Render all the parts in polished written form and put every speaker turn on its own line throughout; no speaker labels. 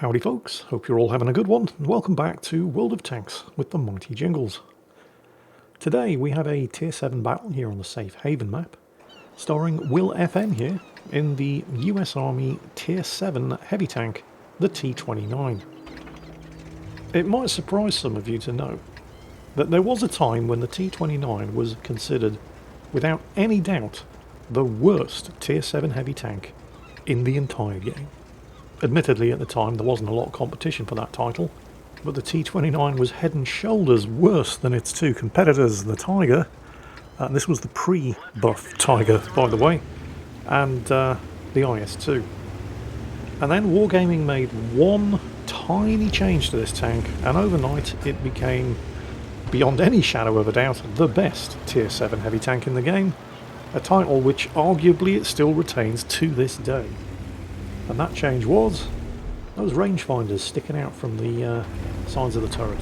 Howdy folks, hope you're all having a good one, and welcome back to World of Tanks with the Mighty Jingles. Today we have a Tier 7 battle here on the Safe Haven map, starring Will FN here in the US Army Tier 7 heavy tank, the T-29. It might surprise some of you to know that there was a time when the T-29 was considered, without any doubt, the worst Tier 7 heavy tank in the entire game. Admittedly, at the time, there wasn't a lot of competition for that title, but the T-29 was head and shoulders worse than its two competitors, the Tiger. This was the pre-buff Tiger, by the way, and the IS-2. And then Wargaming made one tiny change to this tank, and overnight it became, beyond any shadow of a doubt, the best Tier 7 heavy tank in the game, a title which arguably it still retains to this day. And that change was those rangefinders sticking out from the sides of the turret.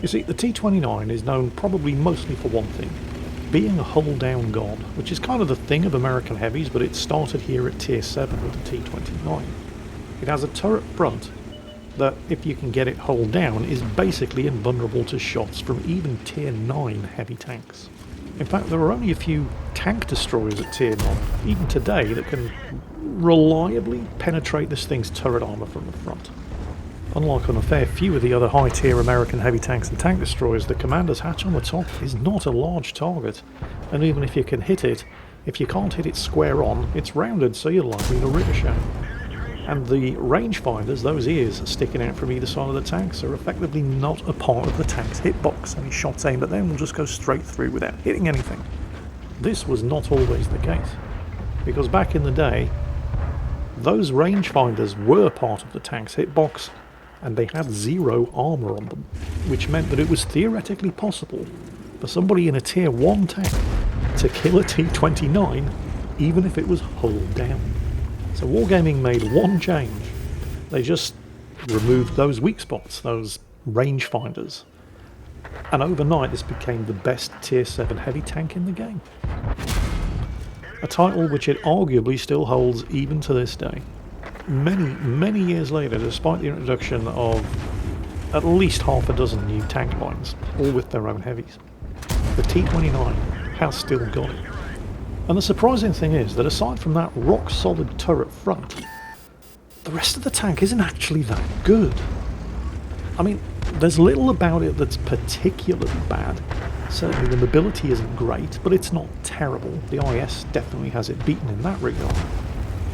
You see, the T-29 is known probably mostly for one thing, being a hull-down god, which is kind of the thing of American heavies, but it started here at Tier 7 with the T-29. It has a turret front that, if you can get it hull down, is basically invulnerable to shots from even Tier 9 heavy tanks. In fact, there are only a few tank destroyers at Tier 9, even today, that can reliably penetrate this thing's turret armour from the front. Unlike on a fair few of the other high-tier American heavy tanks and tank destroyers, the commander's hatch on the top is not a large target, and even if you can hit it, if you can't hit it square on, it's rounded, so you're likely to ricochet. And the rangefinders, those ears sticking out from either side of the tanks, are effectively not a part of the tank's hitbox. Any shots aimed at them will just go straight through without hitting anything. This was not always the case, because back in the day, those rangefinders were part of the tank's hitbox, and they had zero armour on them, which meant that it was theoretically possible for somebody in a Tier 1 tank to kill a T-29, even if it was hull down. So Wargaming made one change. They just removed those weak spots, those rangefinders, and overnight this became the best Tier 7 heavy tank in the game. A title which it arguably still holds even to this day. Many years later, despite the introduction of at least half a dozen new tank lines, all with their own heavies, the T-29 has still got it. And the surprising thing is that aside from that rock-solid turret front, the rest of the tank isn't actually that good. I mean, there's little about it that's particularly bad. Certainly the mobility isn't great, but it's not terrible. The IS definitely has it beaten in that regard.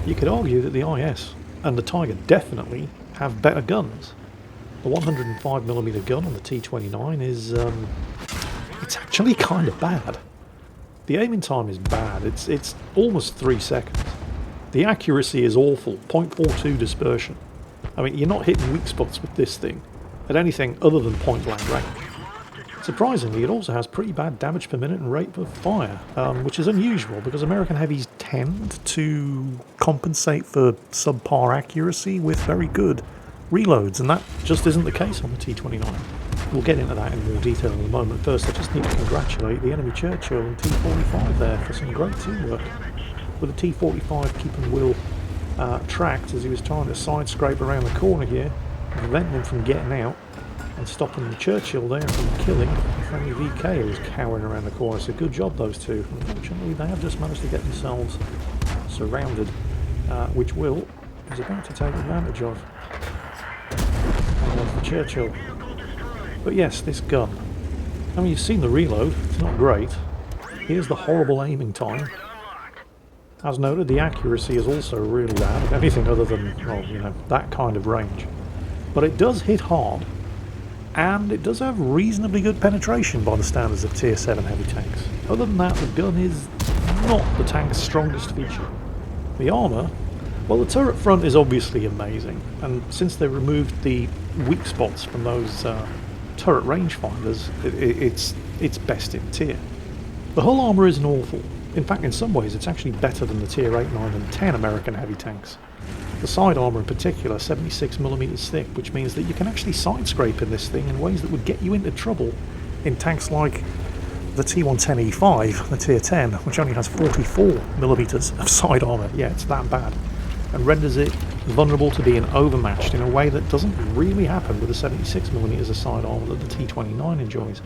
You could argue that the IS and the Tiger definitely have better guns. The 105mm gun on the T-29 is, it's actually kind of bad. The aiming time is bad, it's almost 3 seconds. The accuracy is awful, 0.42 dispersion. I mean, you're not hitting weak spots with this thing at anything other than point blank range. Surprisingly, it also has pretty bad damage per minute and rate of fire, which is unusual because American heavies tend to compensate for subpar accuracy with very good reloads, and that just isn't the case on the T-29. We'll get into that in more detail in a moment. First, I just need to congratulate the enemy Churchill and T-45 there for some great teamwork, with the T-45 keeping Will tracked as he was trying to side scrape around the corner here, preventing him from getting out, and stopping the Churchill there from killing the friendly VK who was cowering around the corner. So good job, those two. Unfortunately, they have just managed to get themselves surrounded, which Will is about to take advantage of. The Churchill. But yes, this gun. I mean, you've seen the reload, it's not great. Here's the horrible aiming time. As noted, the accuracy is also really bad, if anything other than, well, you know, that kind of range. But it does hit hard, and it does have reasonably good penetration by the standards of Tier 7 heavy tanks. Other than that, the gun is not the tank's strongest feature. The armour, well, the turret front is obviously amazing, and since they removed the weak spots from those turret rangefinders, it's best in tier. The hull armour isn't awful. In fact, in some ways, it's actually better than the Tier 8, 9 and 10 American heavy tanks. The side armour in particular, 76mm thick, which means that you can actually side scrape in this thing in ways that would get you into trouble in tanks like the T110E5, the Tier 10, which only has 44mm of side armour. Yeah, it's that bad. and renders it vulnerable to being overmatched in a way that doesn't really happen with the 76mm of sidearm that the T29 enjoys.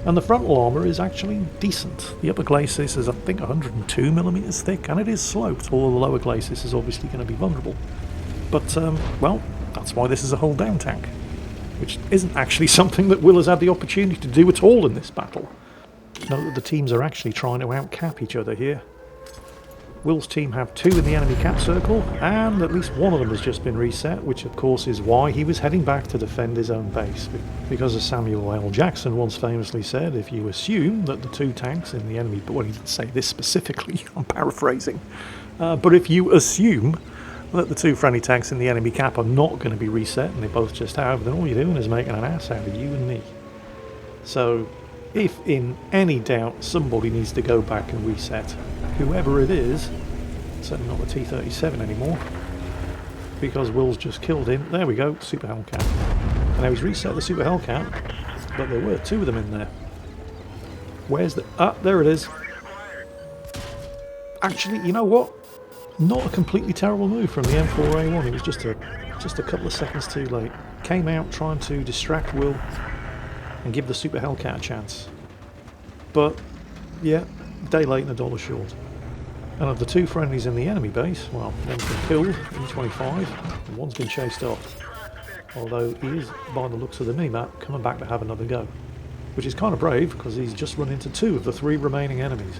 And the frontal armour is actually decent. The upper glacis is I think 102mm thick, and it is sloped, although the lower glacis is obviously going to be vulnerable. But, well, that's why this is a hull down tank, which isn't actually something that Will has had the opportunity to do at all in this battle. Note that the teams are actually trying to outcap each other here. Will's team have 2 in the enemy cap circle, and at least one of them has just been reset, which of course is why he was heading back to defend his own base. Because as Samuel L. Jackson once famously said, if you assume that the 2 tanks in the enemy... well, he didn't say this specifically, I'm paraphrasing. But if you assume that the 2 friendly tanks in the enemy cap are not going to be reset, and they both just have, then all you're doing is making an ass out of you and me. So, if in any doubt somebody needs to go back and reset, whoever it is, certainly not the T-37 anymore, because Will's just killed him. There we go, Super Hellcat. And now he's reset the Super Hellcat, but there were 2 of them in there. Where's the... ah, there it is. Actually, you know what? Not a completely terrible move from the M4A1. It was just a couple of seconds too late. Came out trying to distract Will and give the Super Hellcat a chance. But, yeah, day late and a dollar short. And of the 2 friendlies in the enemy base, well, one's been killed, E25, and one's been chased off. Although he is, by the looks of the minimap, coming back to have another go. Which is kind of brave, because he's just run into 2 of the 3 remaining enemies.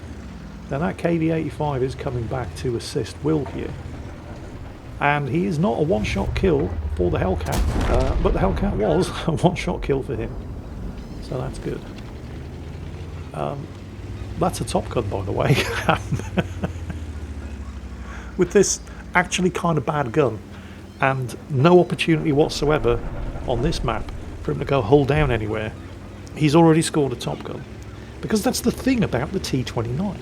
Now that KV-85 is coming back to assist Will here. And he is not a one-shot kill for the Hellcat, but the Hellcat was a one-shot kill for him. So that's good. That's a Top Gun, by the way. With this actually kind of bad gun, and no opportunity whatsoever on this map for him to go hull down anywhere, he's already scored a Top Gun. Because that's the thing about the T29.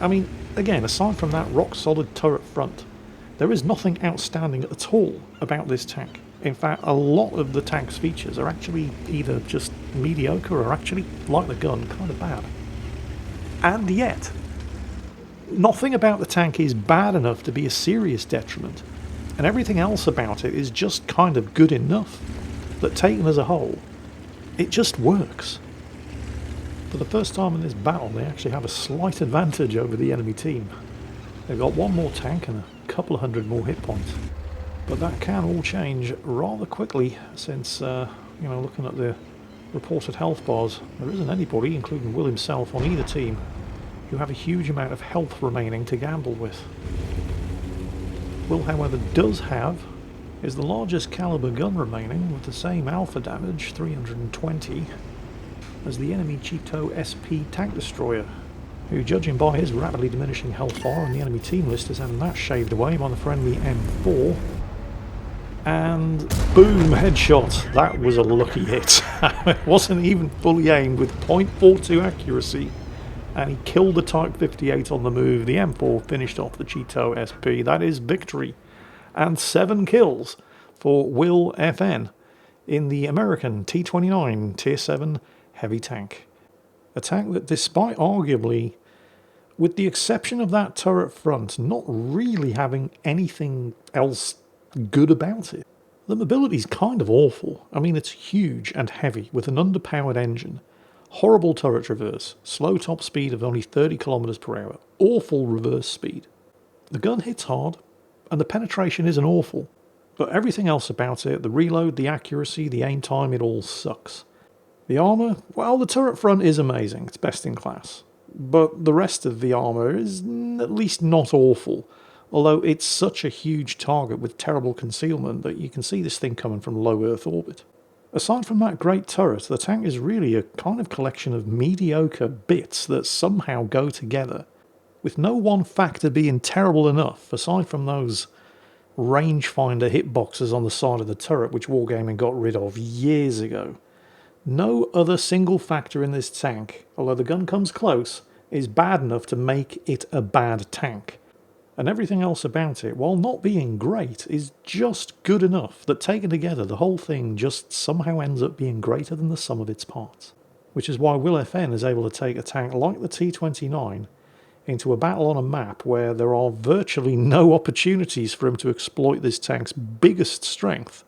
I mean, again, aside from that rock-solid turret front, there is nothing outstanding at all about this tank. In fact, a lot of the tank's features are actually either just mediocre or actually, like the gun, kind of bad. And yet, nothing about the tank is bad enough to be a serious detriment, and everything else about it is just kind of good enough that, taken as a whole, it just works. For the first time in this battle, they actually have a slight advantage over the enemy team. They've got 1 more tank and a couple of 100 more hit points. But that can all change rather quickly, since, looking at the reported health bars, there isn't anybody, including Will himself, on either team who have a huge amount of health remaining to gamble with. Will, however, does have is the largest caliber gun remaining, with the same alpha damage, 320, as the enemy Cheeto SP tank destroyer, who, judging by his rapidly diminishing health bar on the enemy team list, is having that shaved away by the friendly M4. And boom, headshot. That was a lucky hit. It wasn't even fully aimed, with .42 accuracy, and he killed the Type 58 on the move. The M4 finished off the Cheeto SP. That is victory. And 7 kills for Will FN in the American T29 Tier 7 heavy tank. A tank that, despite arguably, with the exception of that turret front, not really having anything else good about it. The mobility's kind of awful. I mean, it's huge and heavy with an underpowered engine, horrible turret reverse, slow top speed of only 30 km per hour, awful reverse speed. The gun hits hard, and the penetration isn't awful, but everything else about it, the reload, the accuracy, the aim time, it all sucks. The armour, well, the turret front is amazing, it's best in class, but the rest of the armour is at least not awful, although it's such a huge target with terrible concealment that you can see this thing coming from low Earth orbit. Aside from that great turret, the tank is really a kind of collection of mediocre bits that somehow go together, with no one factor being terrible enough, aside from those rangefinder hitboxes on the side of the turret which Wargaming got rid of years ago. No other single factor in this tank, although the gun comes close, is bad enough to make it a bad tank. And everything else about it, while not being great, is just good enough that, taken together, the whole thing just somehow ends up being greater than the sum of its parts. Which is why Will FN is able to take a tank like the T-29 into a battle on a map where there are virtually no opportunities for him to exploit this tank's biggest strength,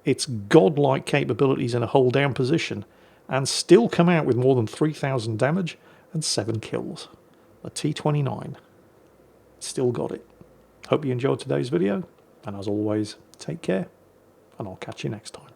its godlike capabilities in a hold down position, and still come out with more than 3,000 damage and 7 kills. The T-29 still got it. Hope you enjoyed today's video, and as always, take care, and I'll catch you next time.